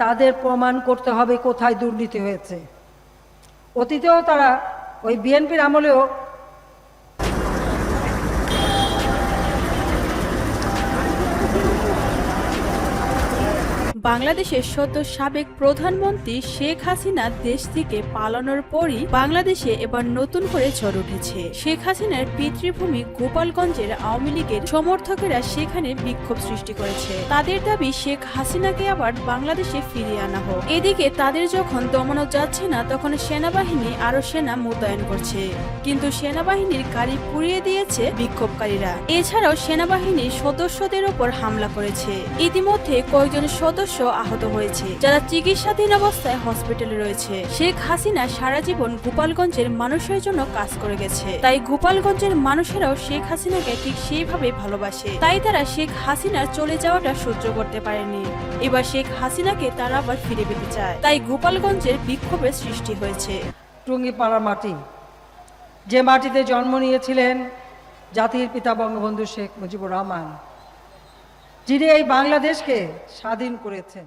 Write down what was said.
তাদের প্রমাণ করতে হবে কোথায় দুর্নীতি হয়েছে। অতীতেও তারা ওই বিএনপির আমলেও বাংলাদেশের সদ্য সাবেক প্রধানমন্ত্রী শেখ হাসিনা দেশ থেকে পালানোর পরই বাংলাদেশে এবার নতুন করে ঝড় উঠেছে। শেখ হাসিনার পিতৃভূমি গোপালগঞ্জের আওয়ামী লীগের সমর্থকেরা সেখানে বিক্ষোভ সৃষ্টি করেছে। তাদের দাবি শেখ হাসিনাকে আবার বাংলাদেশে ফিরিয়ে আনা হোক। এদিকে তাদের যখন দমানো যাচ্ছে না, তখন সেনাবাহিনী আরো সেনা মোতায়েন করছে, কিন্তু সেনাবাহিনীর গাড়ি পুড়িয়ে দিয়েছে বিক্ষোভকারীরা। এছাড়াও সেনাবাহিনীর সদস্যদের ওপর হামলা করেছে। ইতিমধ্যে কয়েকজন সদস্য আহত হয়েছে, যারা চিকিৎসাধীন অবস্থায় হসপিটালে রয়েছে। শেখ হাসিনা সারা জীবন গোপালগঞ্জের মানুষের জন্য কাজ করে গেছে, তাই গোপালগঞ্জের মানুষেরাও শেখ হাসিনাকে ঠিক সেইভাবে ভালোবাসে। তাই তারা শেখ হাসিনার চলে যাওয়াটা সহ্য করতে পারেনি। এবার শেখ হাসিনাকে তারা আবার ফিরে পেতে চায়, তাই গোপালগঞ্জের বিক্ষোভের সৃষ্টি হয়েছে। টুঙ্গিপাড়ার মাটি, যে মাটিতে জন্ম নিয়েছিলেন জাতির পিতা বঙ্গবন্ধু শেখ মুজিবুর রহমান, যিনি এই বাংলাদেশকে স্বাধীন করেছেন।